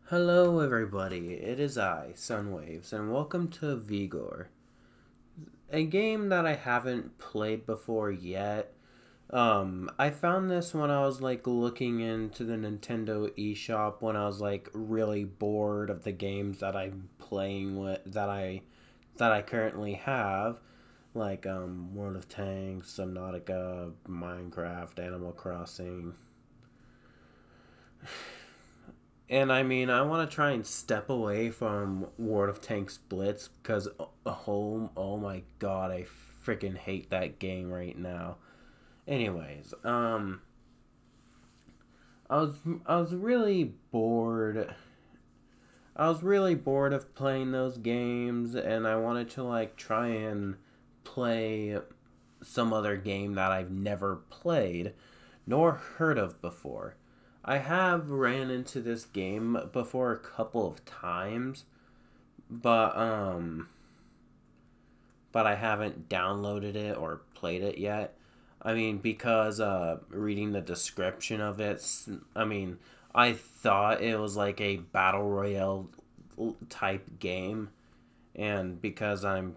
Hello, everybody. It is I, Sunwaves, and welcome to Vigor, a game that I haven't played before yet. I found this when I was looking into the Nintendo eShop when I was really bored of the games that I'm playing with that I currently have, World of Tanks, Subnautica, Minecraft, Animal Crossing. And I mean, I want to try and step away from World of Tanks Blitz because oh my god, I freaking hate that game right now. Anyways, I was I was really bored. I was really bored of playing those games, and I wanted to try and play some other game that I've never played nor heard of before. I have ran into this game before a couple of times, but but I haven't downloaded it or played it yet. I mean, because reading the description of it, I mean, I thought it was like a battle royale type game, and because I'm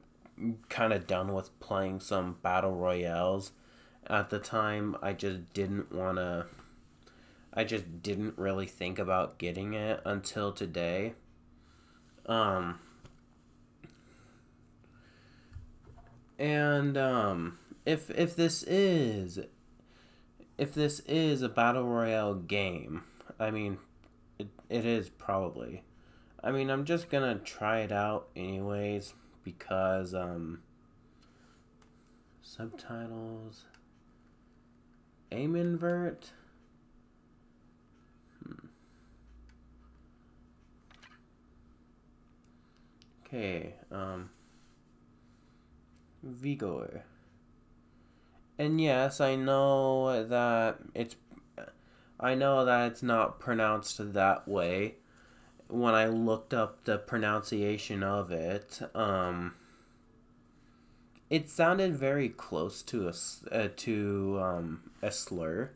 kind of done with playing some battle royales at the time, I just didn't really think about getting it until today. Um, and if this is a battle royale game, I mean, it is probably. I mean, I'm just gonna try it out anyways because subtitles, aim invert. Okay, Vigor. And yes, I know that it's not pronounced that way. When I looked up the pronunciation of it, it sounded very close to a slur,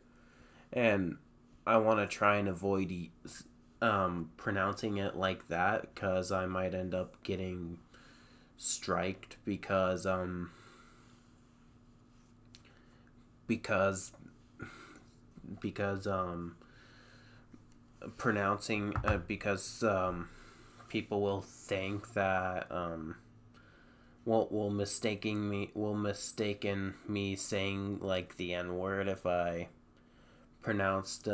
and I want to try and avoid pronouncing it like that because I might end up getting striked because because pronouncing because people will think that will mistaken me saying like the N word if I pronounced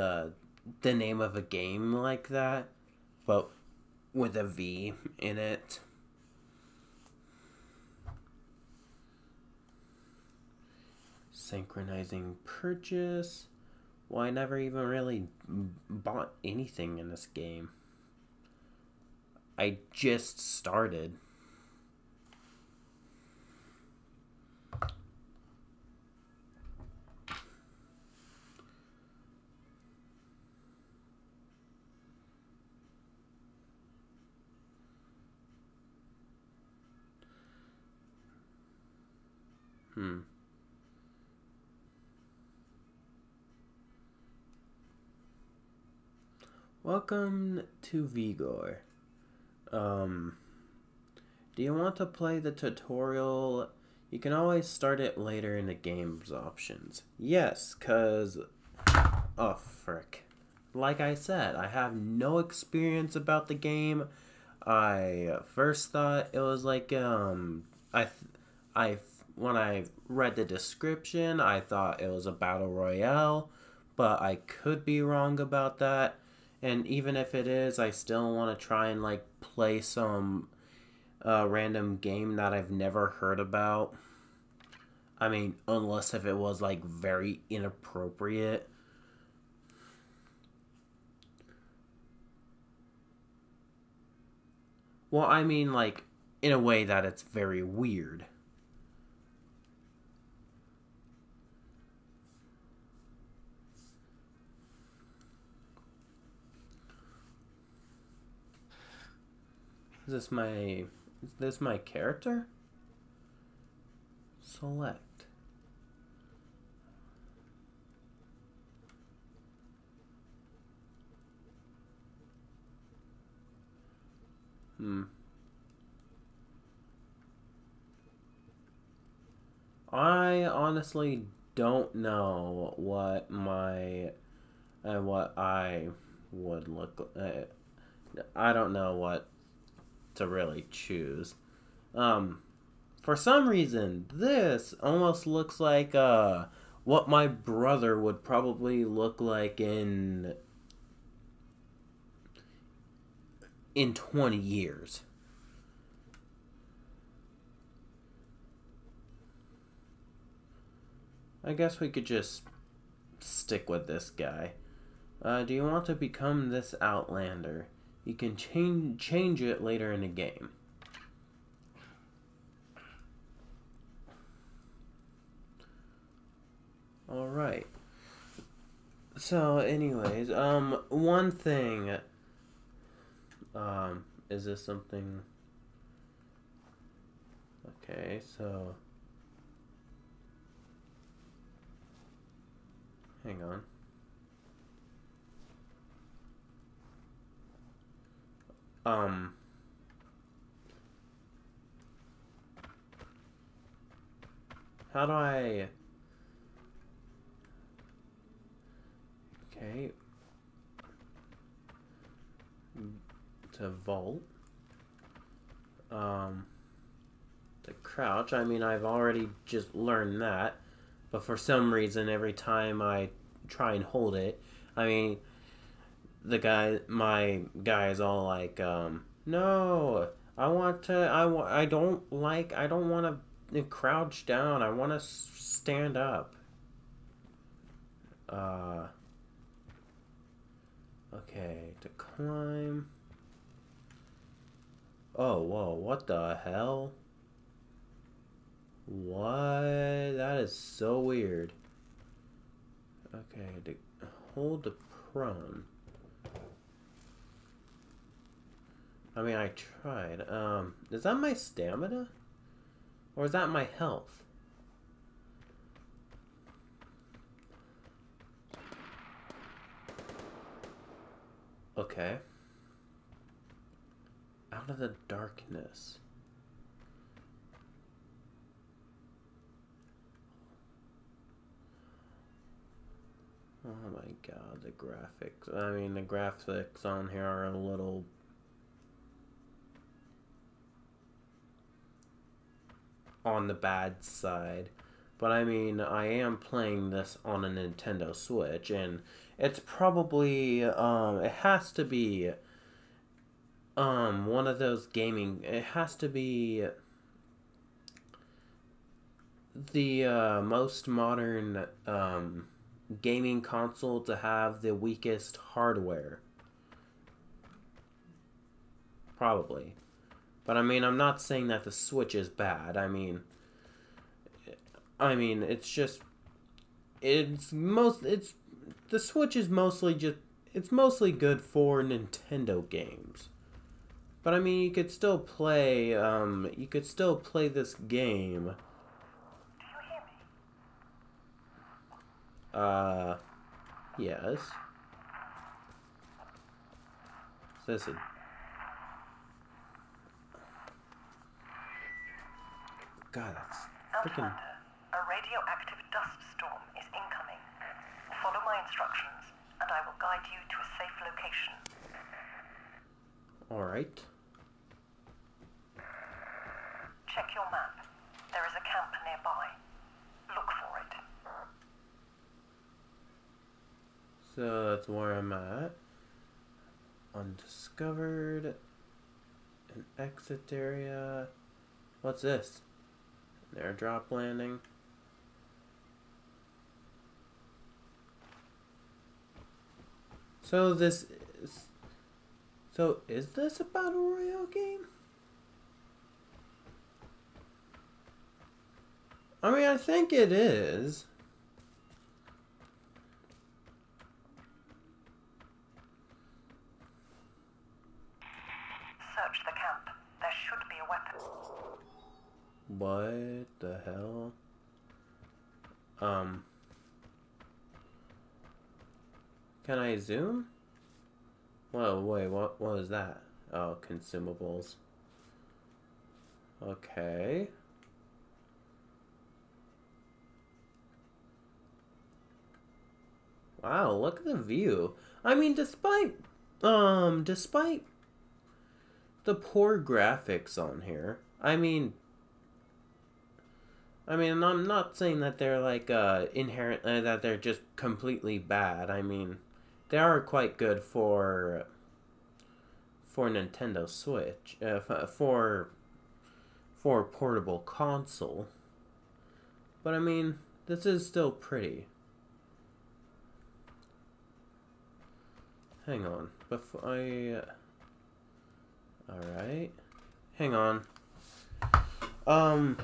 the name of a game like that, but with a V in it. Synchronizing purchase. Well, I never even really bought anything in this game. I just started. Hmm. Welcome to Vigor. Um, do you want to play the tutorial? You can always start it later in the game's options. Yes, cause oh frick. Like I said, I have no experience about the game. I first thought it was I when I read the description, I thought it was a battle royale, but I could be wrong about that. And even if it is, I still want to try and play some random game that I've never heard about. I mean, unless if it was very inappropriate. Well, I mean in a way that it's very weird. Is this my character? Select. I honestly don't know what I would look. I don't know what to really choose. Um, for some reason, this almost looks like what my brother would probably look like in 20 years. I guess we could just stick with this guy. Do you want to become this Outlander? You can change it later in the game. All right. So, anyways, one thing. Is this something? Okay, so. Hang on. How do I... Okay. To vault. To crouch. I mean, I've already just learned that. But for some reason, every time I try and hold it, I mean, my guy is all like, no, I don't want to crouch down. I want to stand up. Okay, to climb. Oh, whoa, what the hell? What? That is so weird. Okay, to hold the prone. I mean, I tried. Is that my stamina? Or is that my health? Okay. Out of the darkness. Oh my god, the graphics. I mean, the graphics on here are a little... on the bad side. But I mean, I am playing this on a Nintendo Switch, and it's probably, it has to be, one of those gaming, it has to be the, most modern, gaming console to have the weakest hardware. Probably. But I mean, I'm not saying that the Switch is bad. I mean, it's just, the Switch is mostly just, it's mostly good for Nintendo games. But I mean, you could still play this game. Do you hear me? Yes. Says it. God, that's freaking... Outlander, a radioactive dust storm is incoming. Follow my instructions, and I will guide you to a safe location. Alright. Check your map. There is a camp nearby. Look for it. So that's where I'm at. Undiscovered. An exit area. What's this? An airdrop landing. So this is... So is this a battle royale game? I mean, I think it is. Search the camp. There should be a weapon. What the hell? Can I zoom? Whoa, wait, what was that? Oh, consumables. Okay. Wow, look at the view. I mean, despite the poor graphics on here, I'm not saying that they're like inherent that they're just completely bad. I mean, they are quite good for Nintendo Switch, for portable console. But I mean, this is still pretty. Hang on, before I. All right, hang on. Um,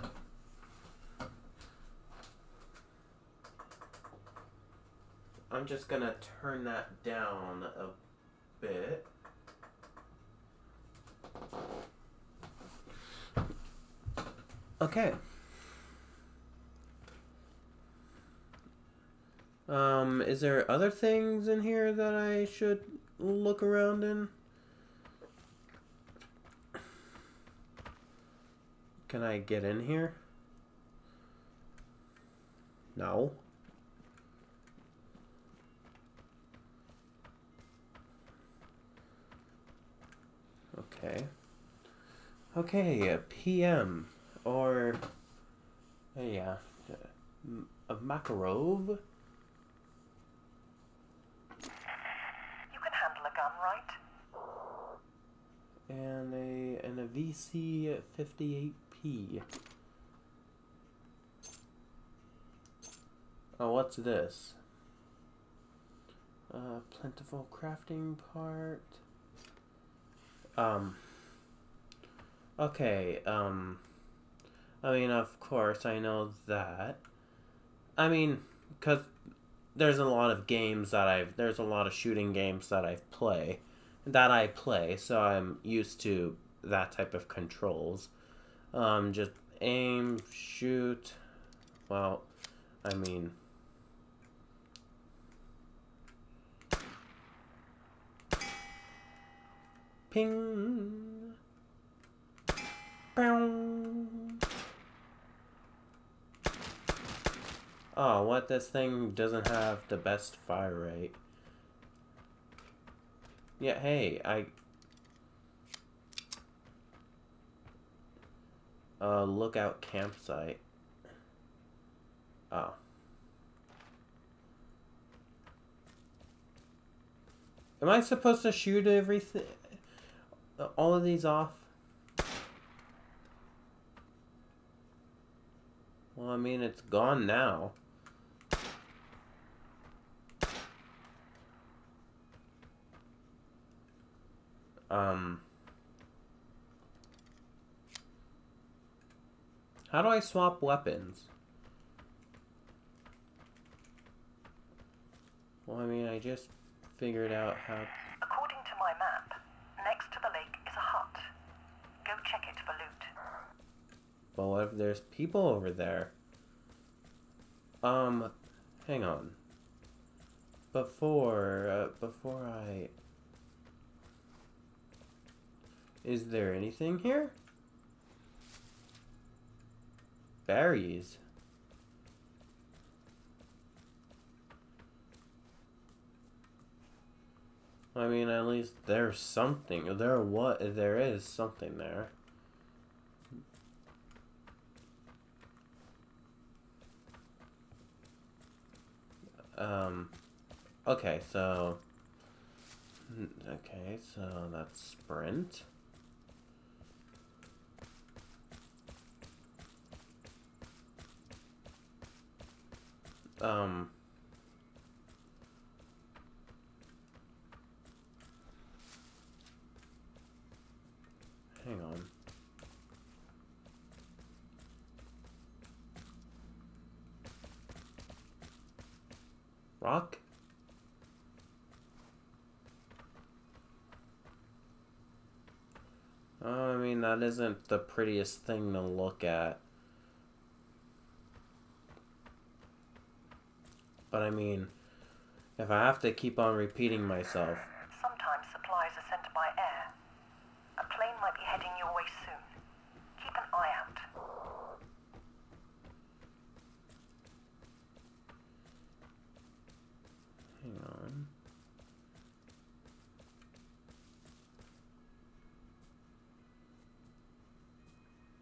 I'm just gonna turn that down a bit. Okay. Is there other things in here that I should look around in? Can I get in here? No. Okay. Okay, PM. Or, yeah, a Makarov? You can handle a gun, right? And a VC58P. Oh, what's this? Plentiful crafting part. Okay, I mean, of course, I know that. I mean, because there's a lot of games there's a lot of shooting games that I play, so I'm used to that type of controls. Just aim, shoot. Well, I mean, ping, pow. Oh, what? This thing doesn't have the best fire rate. Yeah, hey, lookout campsite. Oh. Am I supposed to shoot everything, all of these off? Well, I mean, it's gone now. How do I swap weapons? Well, I mean, I just figured out how... According to my map, next to the lake is a hut. Go check it for loot. Well, what if there's people over there? Hang on. Before I... Is there anything here? Berries. I mean, at least there's something. There is something there. Okay, so that's sprint. Hang on. Rock? Oh, I mean, that isn't the prettiest thing to look at. But I mean, if I have to keep on repeating myself. Sometimes supplies are sent by air.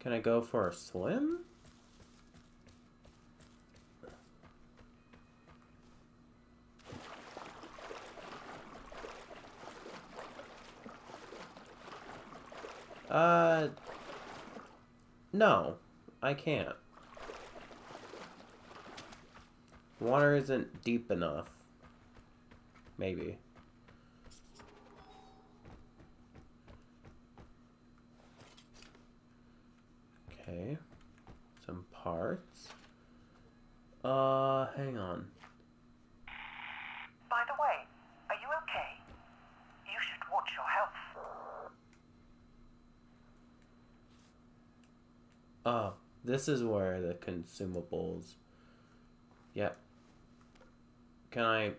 Can I go for a swim? No, I can't. Water isn't deep enough. Maybe. Okay. Some parts. Hang on. By the way, are you okay? You should watch your health. Oh, this is where the consumables... Yep. Can I...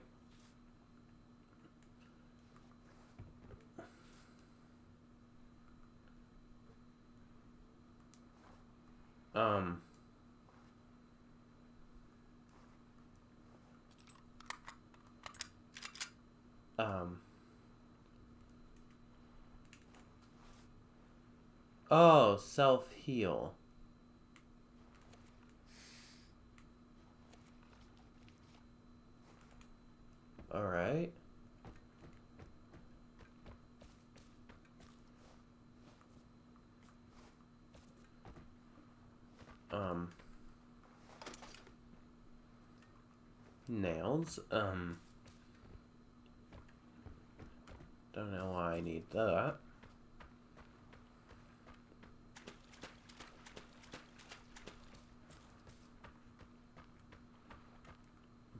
Um... Oh, self-heal. Alright. Nails. Don't know why I need that.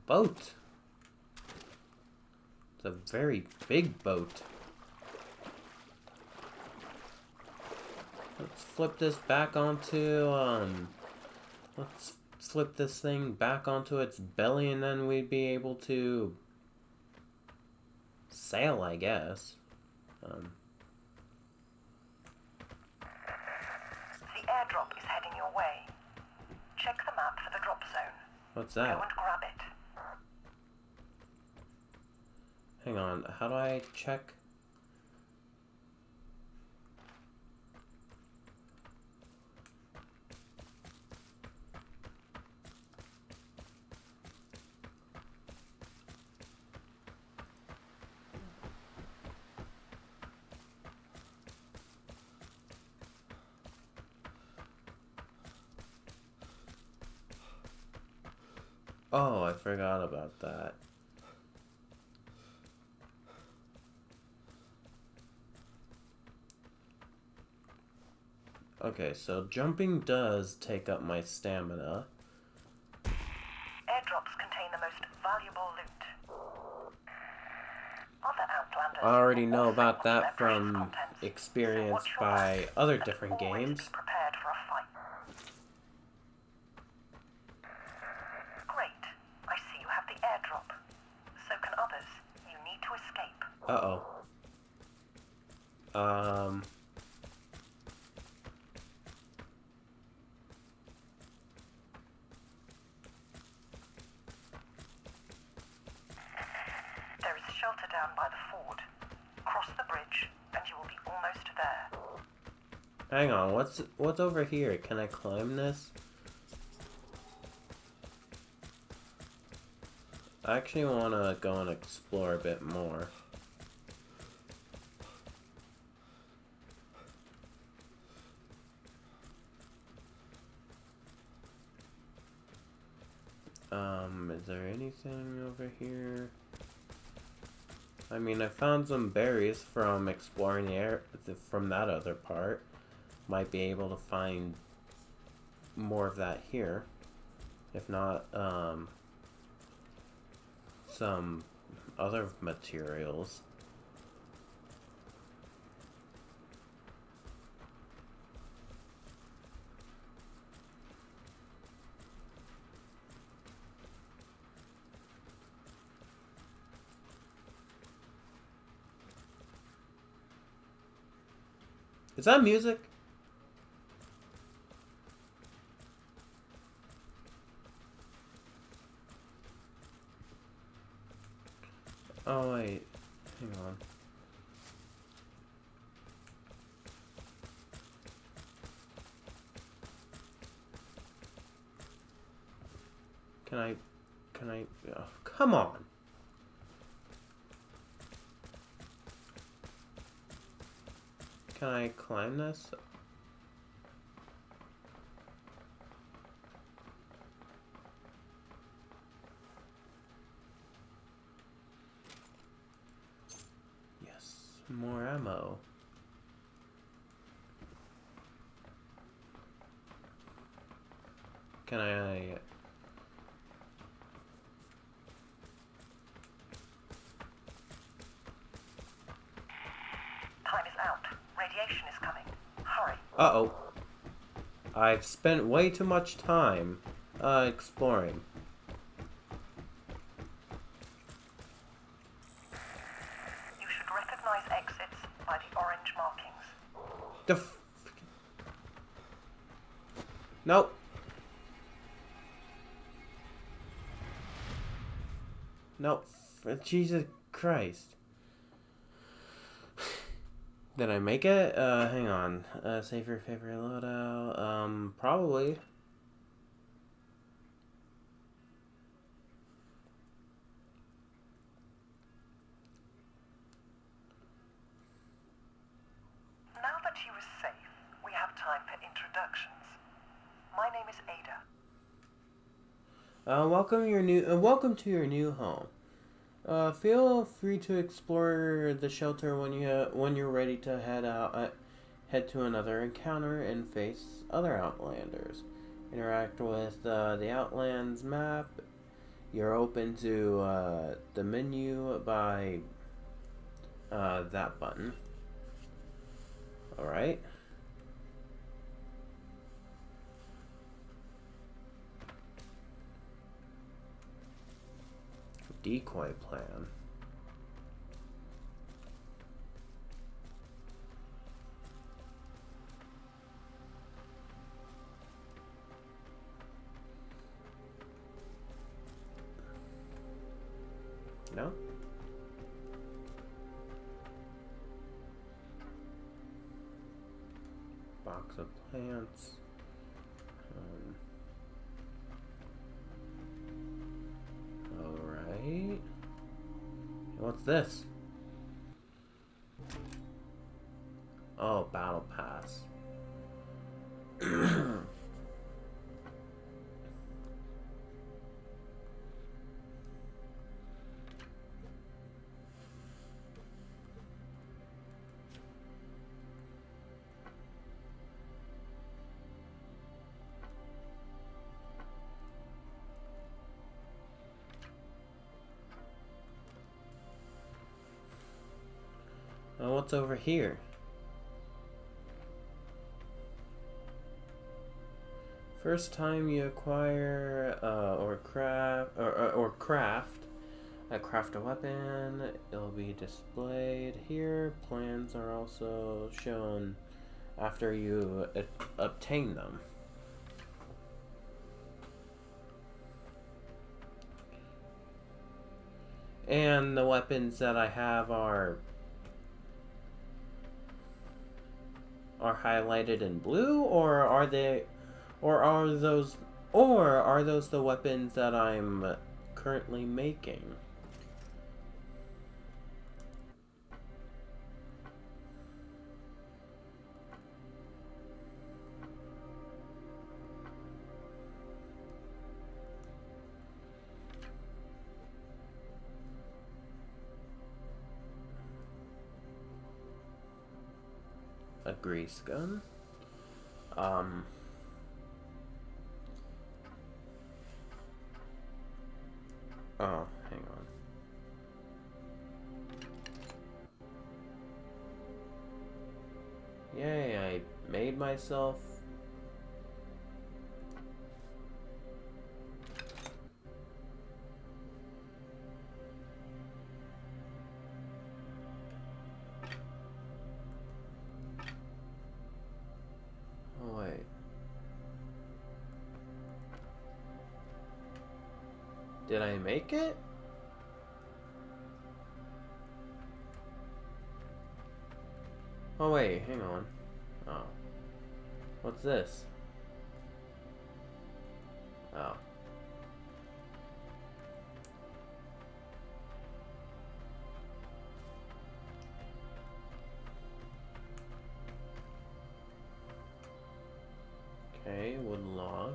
Boat. It's a very big boat. Let's flip this back onto, let's flip this thing back onto its belly and then we'd be able to sail, I guess. The airdrop is heading your way. Check the map for the drop zone. What's Go that? and grab it. Hang on, how do I check? Oh, I forgot about that. Okay, so jumping does take up my stamina. Airdrops contain the most valuable loot. Other Outlanders I already know also about want their that precious from contents, so experience watch your by back other and different always games. be prepared for a fight. Great. I see you have the airdrop. So can others. You need to escape. Uh-oh. There is shelter down by the ford. Cross the bridge, and you will be almost there. Hang on, what's over here? Can I climb this? I actually want to go and explore a bit more. Is there anything over here? I mean, I found some berries from exploring the air from that other part. Might be able to find more of that here. If not, some other materials. Is that music? Oh wait, hang on. Can I... Can I... Oh, come on! Can I climb this? Yes, more ammo. Can I... Time is out. Radiation is coming. Hurry. Uh-oh. I've spent way too much time, exploring. You should recognize exits by the orange markings. The f... Nope. Nope. Jesus Christ. Did I make it? Hang on. Save your favorite loadout. Probably. Now that you are safe, we have time for introductions. My name is Ada. Welcome to your new home. Feel free to explore the shelter when you're ready to head to another encounter and face other Outlanders. Interact with the Outlands map. You're open to the menu by that button. Alright. Decoy plan. No? Box of plants. Alright. What's this? Oh, battle pass. What's over here? First time you acquire or craft a weapon, it'll be displayed here. Plans are also shown after you obtain them. And the weapons that I have are highlighted in blue, or are those the weapons that I'm currently making? A grease gun. Oh, hang on. Yay, I made myself. Oh, wait. Did I make it? Oh wait, hang on. Oh. What's this? Oh. wood log.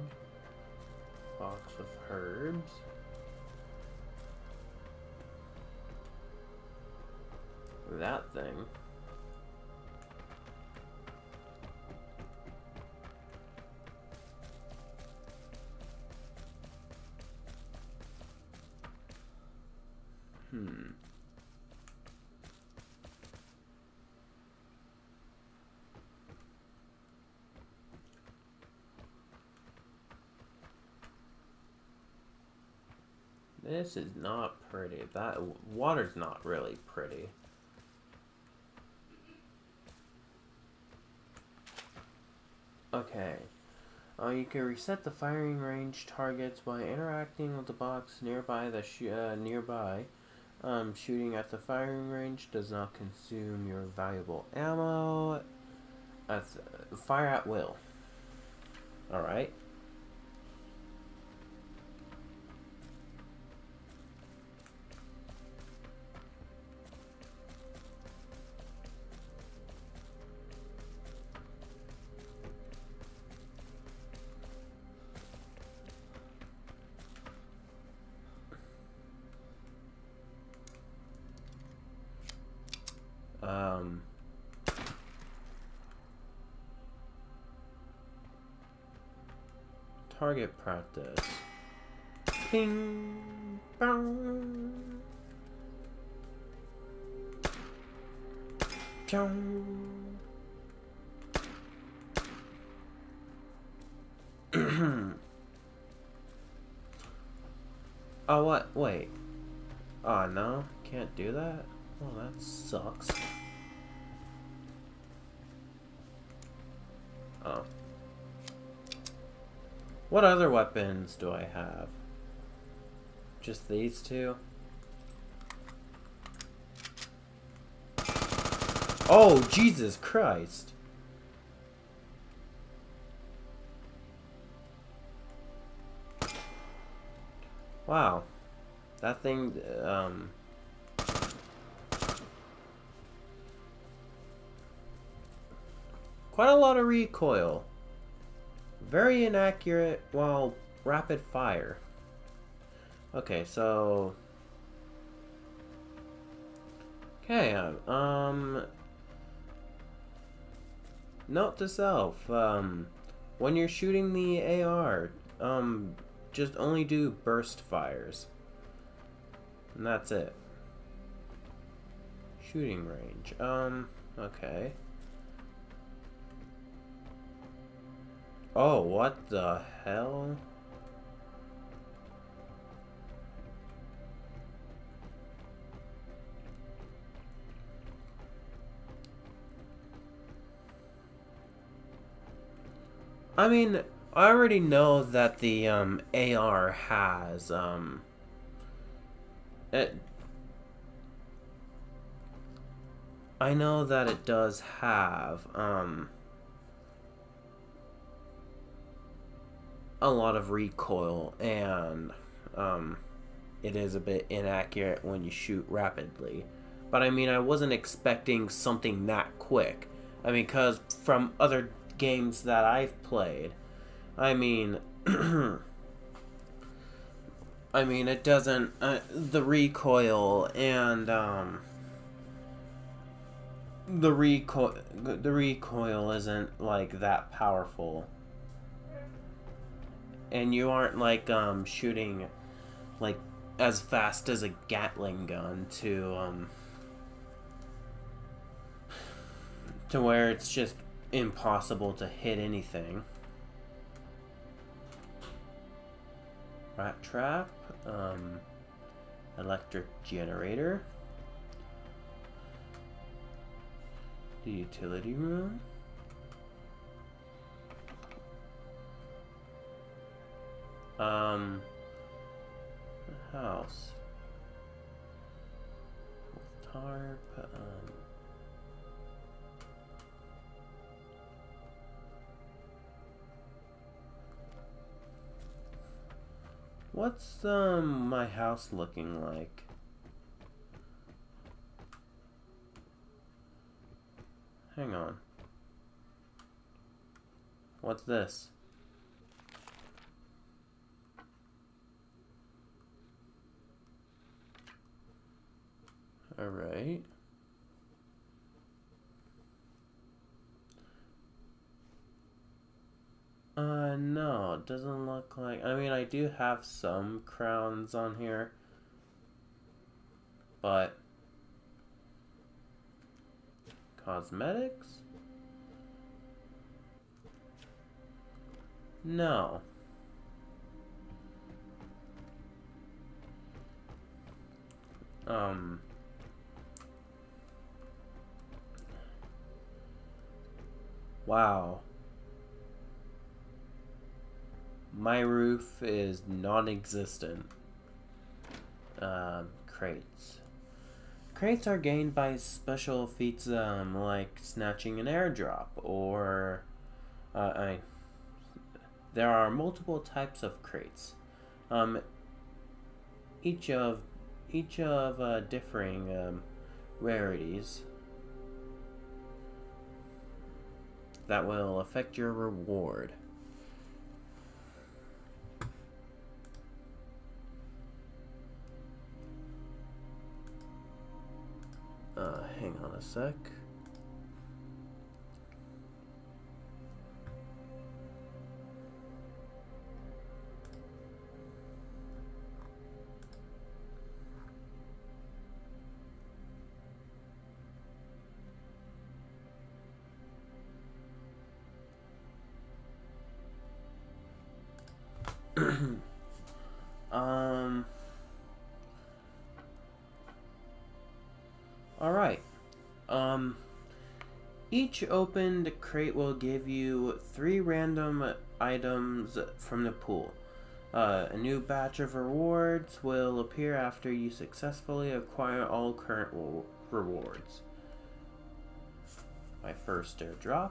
Box of herbs. That thing. This is not pretty. That water's not really pretty. Okay. You can reset the firing range targets by interacting with the box nearby. Shooting at the firing range does not consume your valuable ammo. Fire at will. Alright. Target practice. Ping, bong, chong. Oh, what? Wait. Oh, no? Can't do that? Oh, that sucks. Oh. What other weapons do I have? Just these two? Oh, Jesus Christ. Wow. That thing, quite a lot of recoil. Very inaccurate while rapid fire. Okay, so... Okay, note to self, when you're shooting the AR, just only do burst fires. And that's it. Shooting range, okay. Oh, what the hell? I mean, I already know that the AR has I know that it does have a lot of recoil, and it is a bit inaccurate when you shoot rapidly. But I mean, I wasn't expecting something that quick. I mean, because from other games that I've played, I mean, I mean, it doesn't, the recoil and, the recoil isn't, like, that powerful. And you aren't, like, shooting, like, as fast as a Gatling gun to where it's just impossible to hit anything. Rat trap, electric generator, the utility room, house, tarp, what's my house looking like? Hang on. What's this? Alright. No, it doesn't look like... I mean, I do have some crowns on here, but... Cosmetics? No. Wow. My roof is non-existent. Crates. Crates are gained by special feats, like snatching an airdrop, or... there are multiple types of crates. Each of differing rarities that will affect your reward. Hang on a sec. Alright. Each opened crate will give you 3 random items from the pool. A new batch of rewards will appear after you successfully acquire all current rewards. My first airdrop.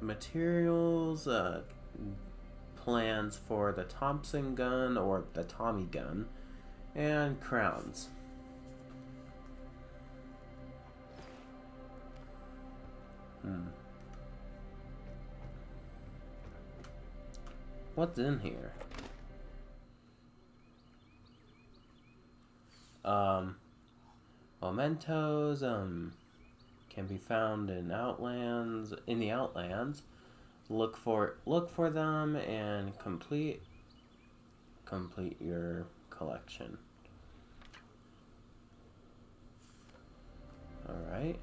Materials, plans for the Thompson gun or the Tommy gun, and crowns. What's in here? Mementos, can be found in the Outlands. Look for them and complete your collection. All right.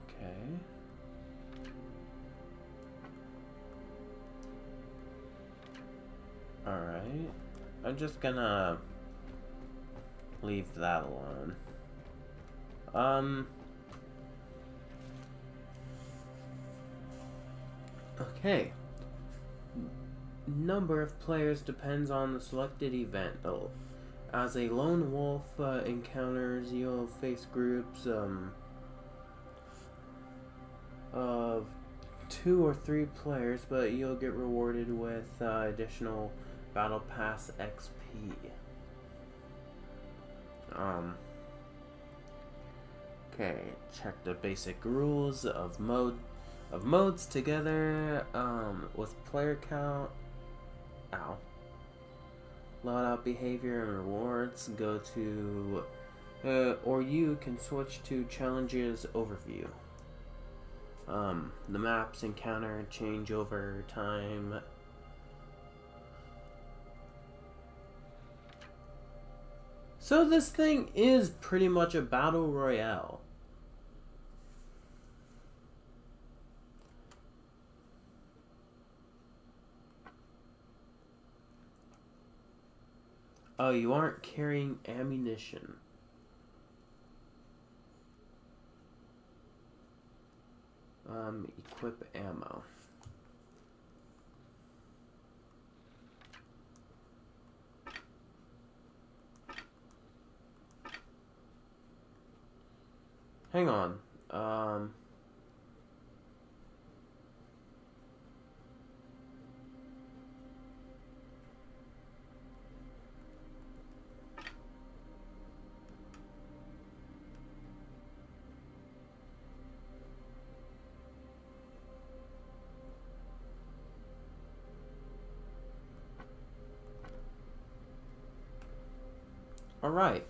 Okay. All right. I'm just gonna leave that alone. Okay. Number of players depends on the selected event, though. As a lone wolf encounters, you'll face groups of 2 or 3 players, but you'll get rewarded with additional Battle Pass XP. Okay, check the basic rules of modes together with player count. Ow. Loadout behavior and rewards. Go to or you can switch to challenges overview. The maps encounter change over time. So this thing is pretty much a battle royale. Oh, you aren't carrying ammunition. Equip ammo. Hang on. Alright.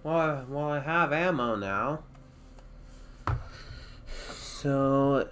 Well, I have ammo now. So...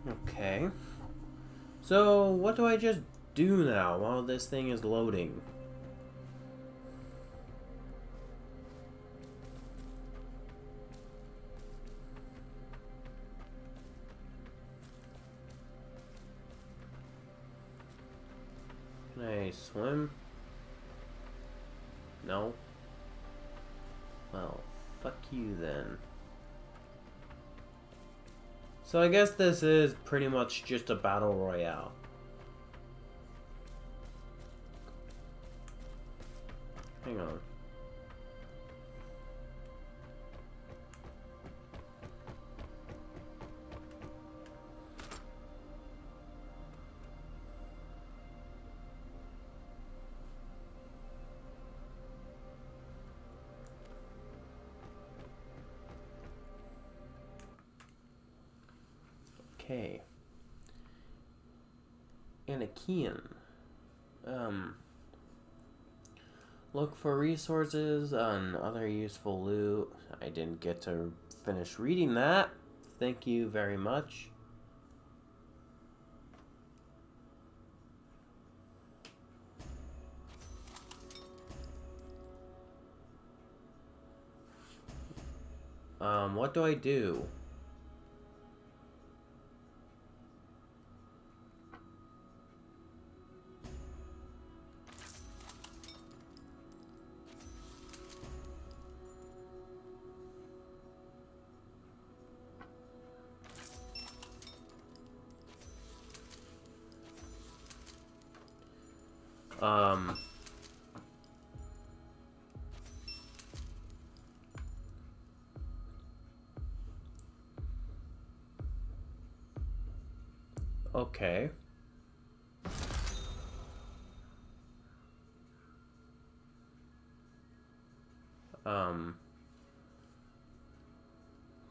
Okay. So, what do I just do now while this thing is loading? Can I swim? No? Well, fuck you then. So I guess this is pretty much just a battle royale. Hang on. Okay. Anakian. Look for resources and other useful loot. I didn't get to finish reading that. Thank you very much. What do I do? Okay.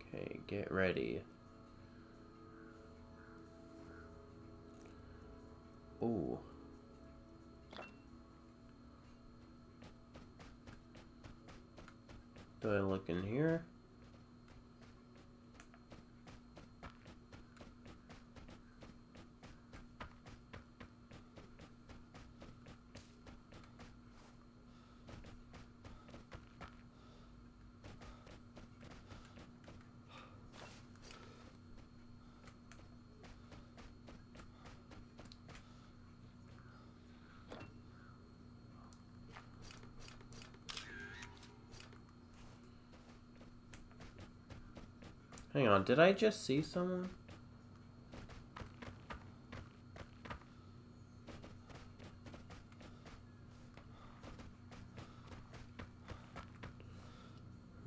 Okay, get ready. Ooh. Do I look in here? Hang on, did I just see someone?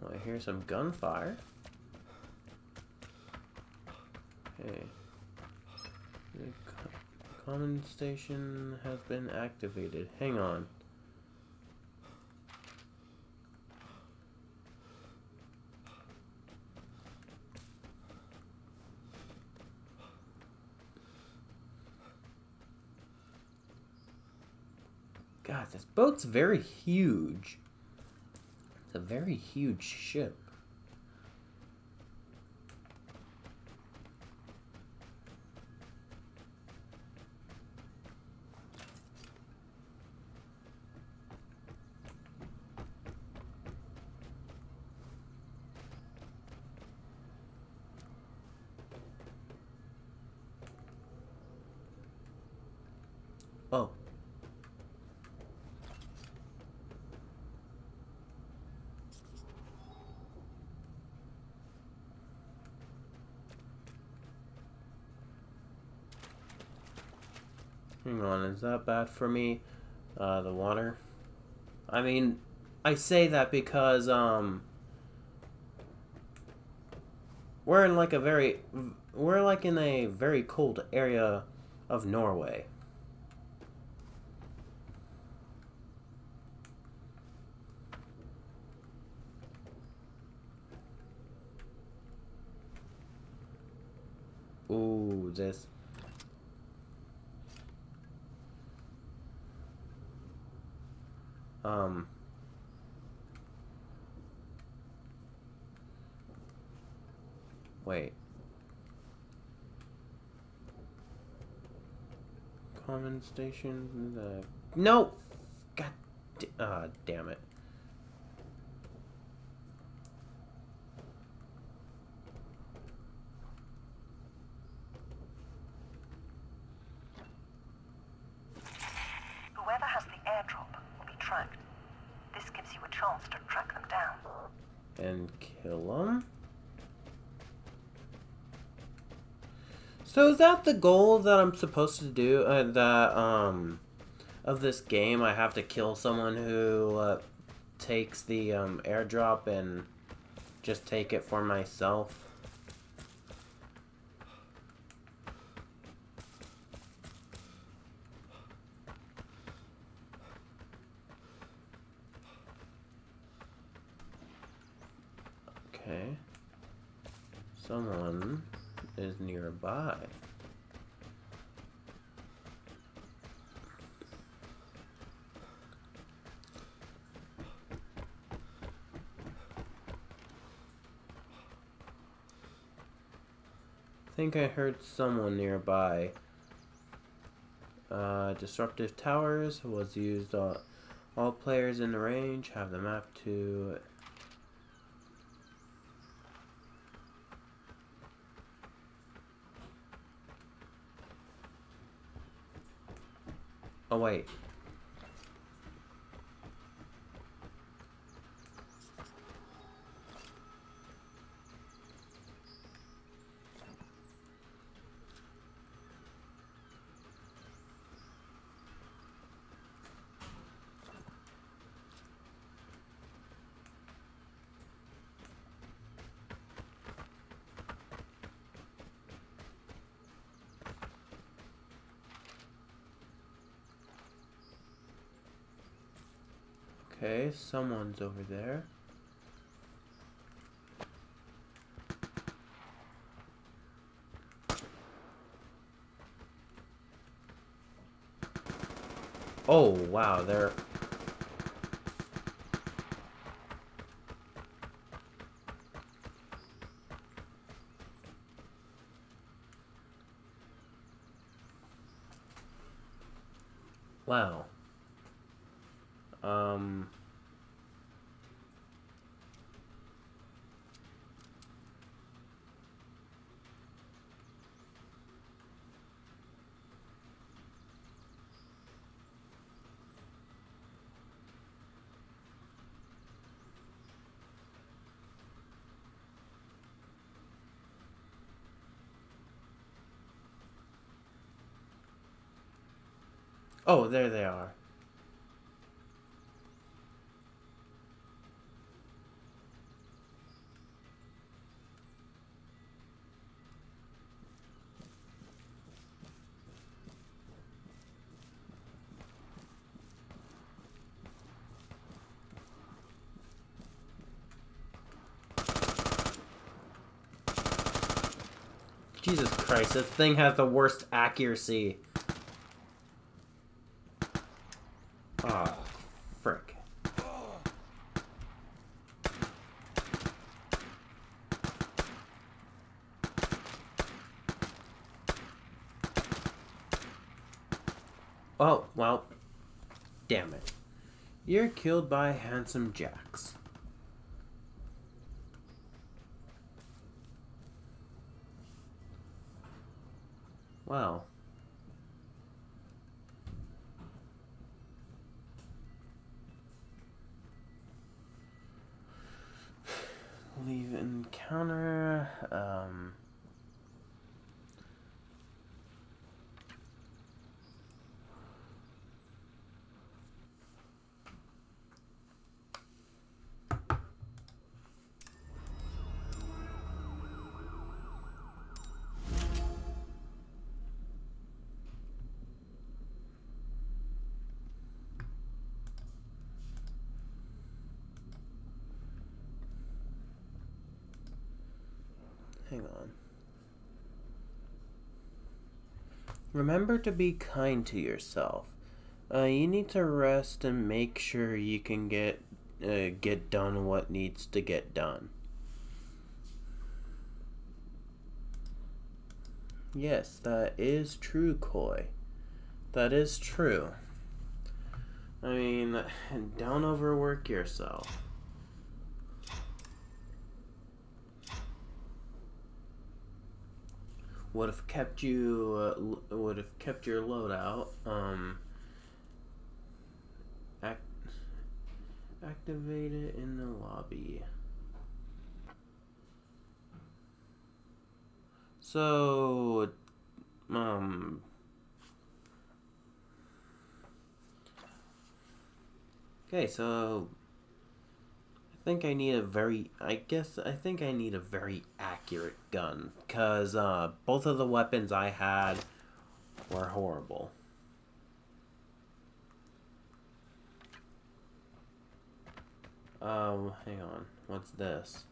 Oh, I hear some gunfire. Okay. The common station has been activated. Hang on. God, this boat's very huge. It's a very huge ship. Oh. Hang on, is that bad for me? The water? I mean, I say that because we're in like a very we're like in a very cold area of Norway. Ooh, this. Um. Wait. Common station. No. God. Damn it. Whoever has the airdrop will be tracked. This gives you a chance to track them down. And kill them. So is that the goal that I'm supposed to do? Of this game, I have to kill someone who takes the airdrop and just take it for myself. Okay. Someone is nearby. I think I heard someone nearby. Disruptive towers was used. All players in the range have the map to. Oh wait. Okay, someone's over there. Oh, wow, they're... Wow. Um... Oh, there they are. Jesus Christ, this thing has the worst accuracy. Ah, oh, frick. Oh, well, damn it. You're killed by Handsome Jacks. Well. Leave encounter, hang on. Remember to be kind to yourself. You need to rest and make sure you can get done what needs to get done. Yes, that is true, Koi. That is true. I mean, don't overwork yourself. Would have kept you. Would have kept your loadout. Activate it in the lobby. So, okay, so I think I need a very, I think I need a very accurate gun, because both of the weapons I had were horrible. Hang on, what's this?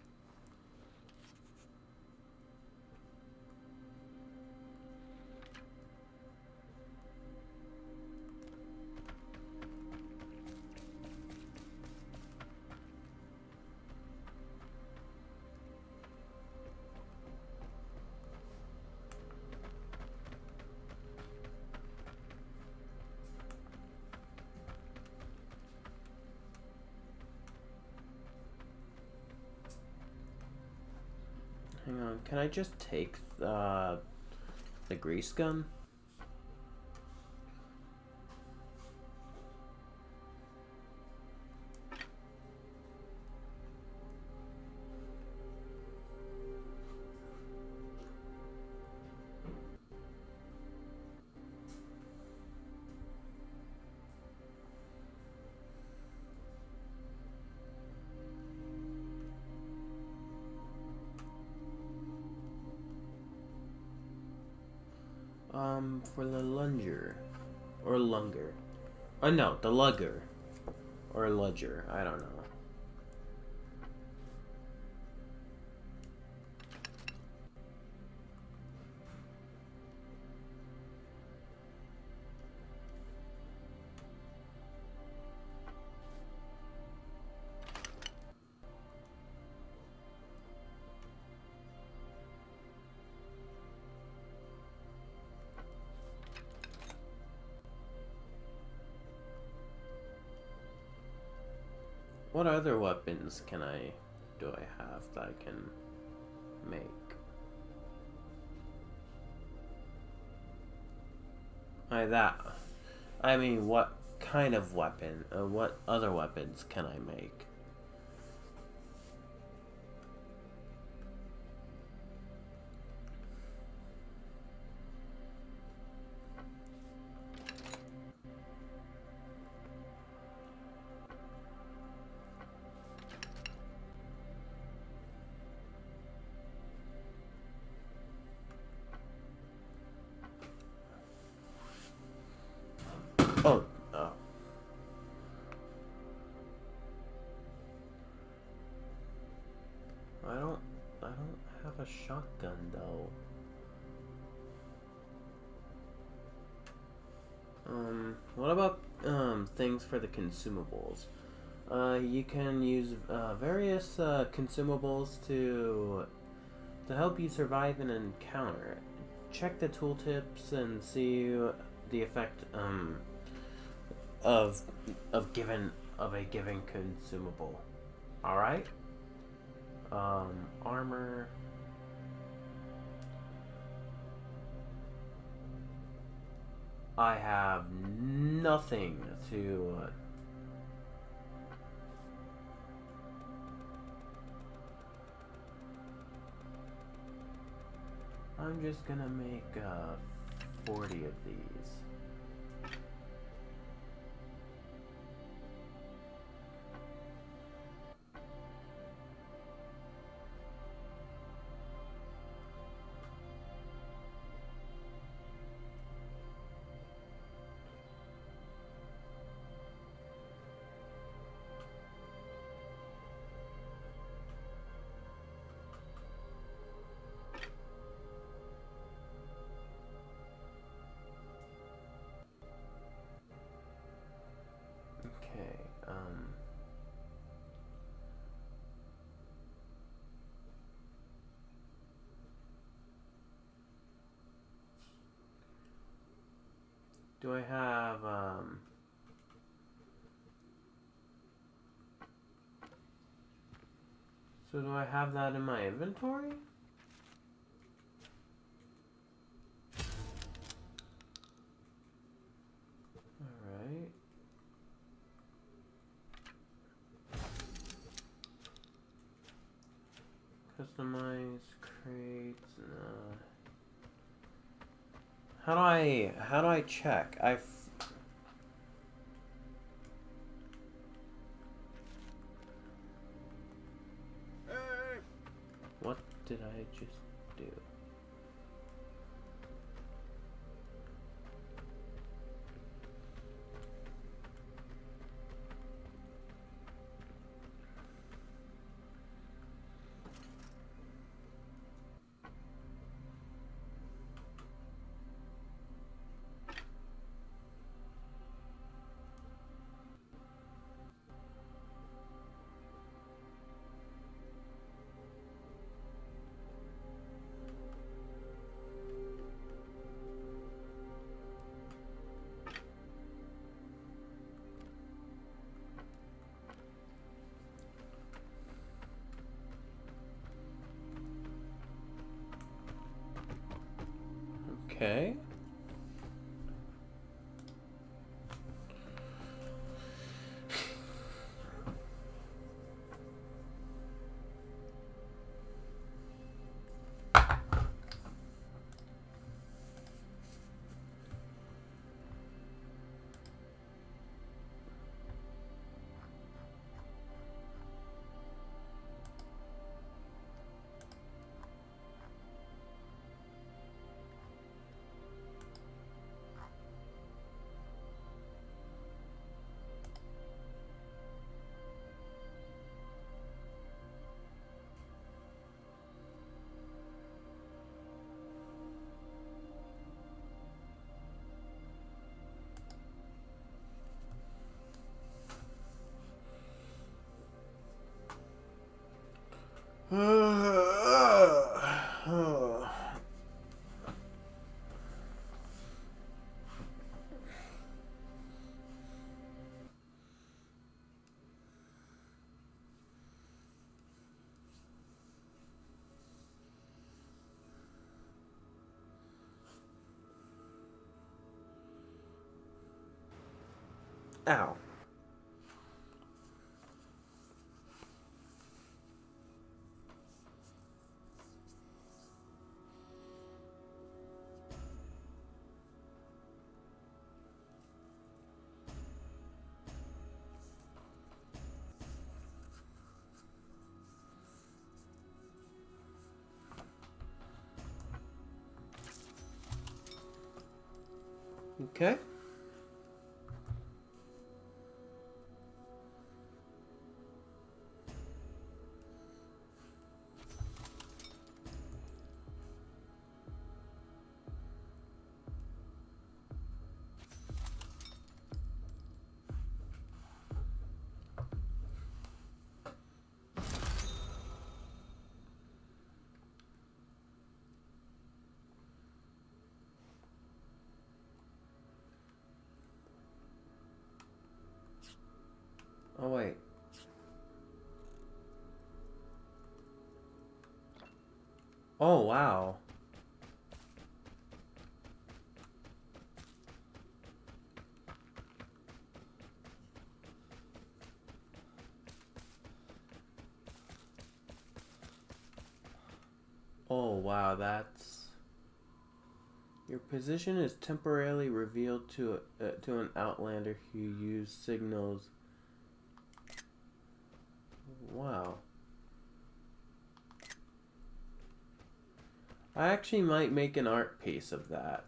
Hang on, can I just take the grease gun? For the lunger. Or lunger. Oh no, the lugger. Or ludger, I don't know. What other weapons do I have that I can make? I mean, what kind of weapon? What other weapons can I make? Oh, oh. I don't have a shotgun though. What about things for the consumables? You can use various consumables to help you survive an encounter. Check the tooltips and see the effect of a given consumable. All right. Armor. I have nothing to. I'm just gonna make 40 of these. Do I have, so do I have that in my inventory? Alright. Customize crates. How do I check? What did I just do? Okay. Ow. Okay. Oh, wait. Oh, wow. Oh, wow, that's... Your position is temporarily revealed to an outlander who used signals. Wow. I actually might make an art piece of that.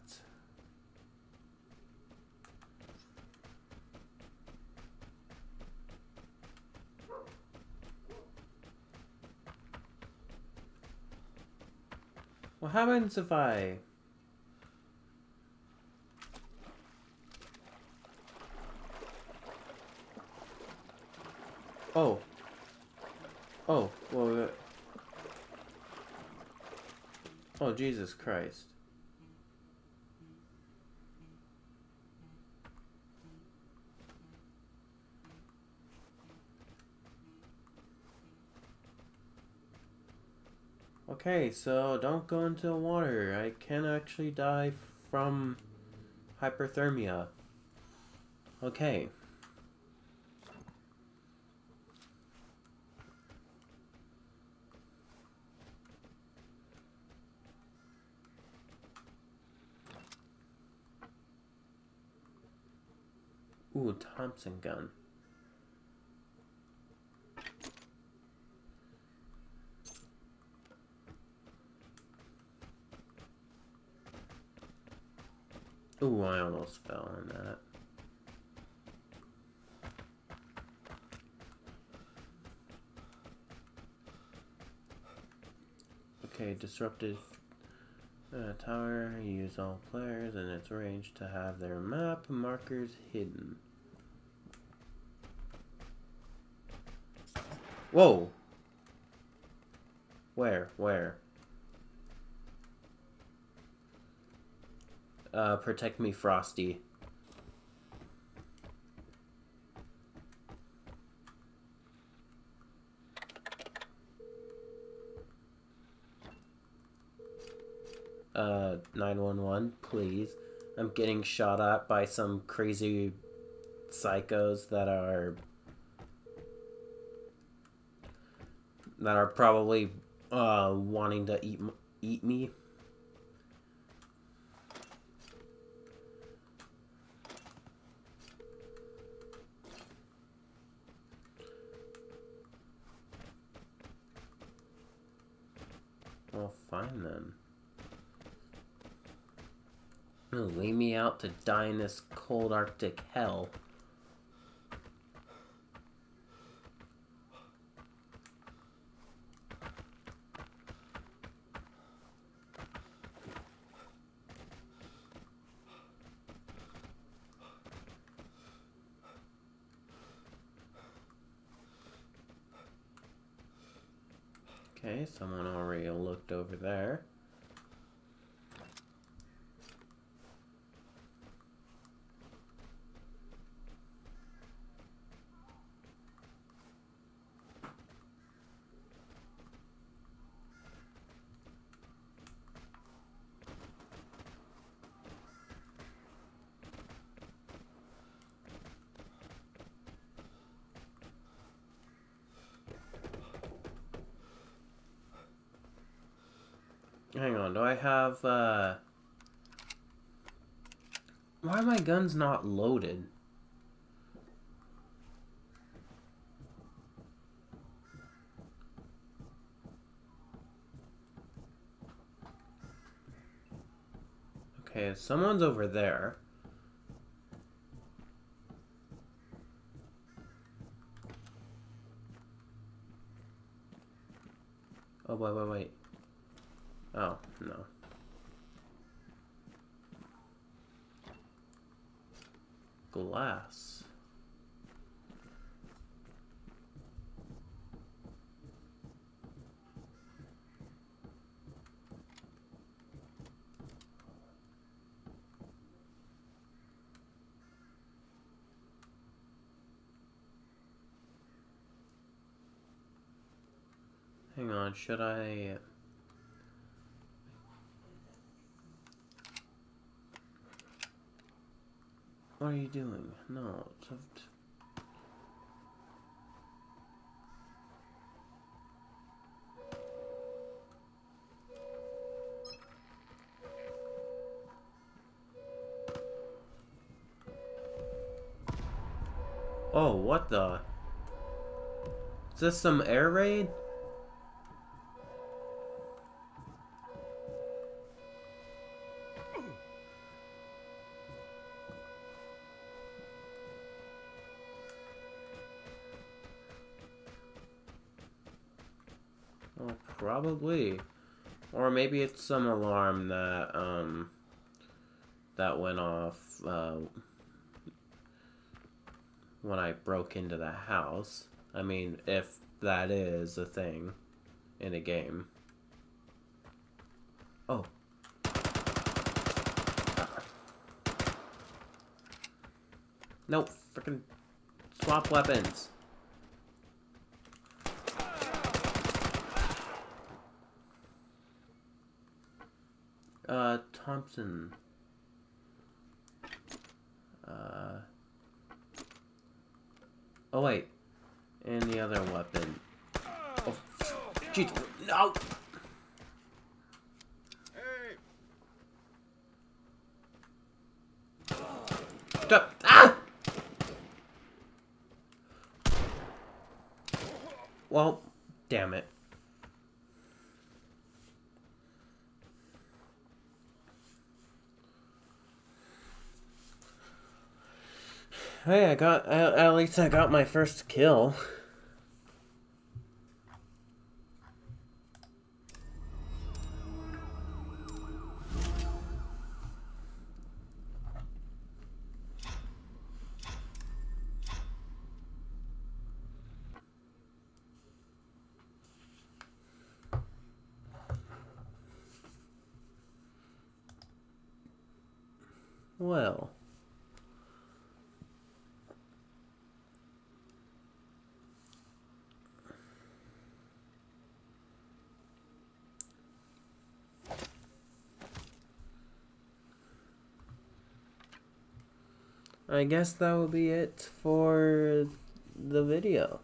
What happens if I... Oh. Oh, well... Oh, Jesus Christ. Okay, so don't go into the water. I can actually die from hyperthermia. Okay. Ooh, Thompson gun. Ooh, I almost fell in that. Okay, disrupted tower. Use all players in its range to have their map markers hidden. Whoa! Where? Where? Protect me, Frosty. 911, please. I'm getting shot at by some crazy psychos that are probably wanting to eat me. Well, fine then. Leave me out to die in this cold Arctic hell. Okay, someone already looked over there. Hang on, do I have, why are my guns not loaded? Okay, someone's over there. Oh, wait. Oh, no. Glass. Hang on, should I... What are you doing? No. Oh, what the? Is this some air raid? Well, probably. Or maybe it's some alarm that, that went off, when I broke into the house. I mean, if that is a thing in a game. Oh. Nope, freaking swap weapons. Thompson. Oh wait. And the other weapon. Oh, jeez. No! Stop. Ah! Well, damn it. Hey, at least I got my first kill. Well. I guess that will be it for the video.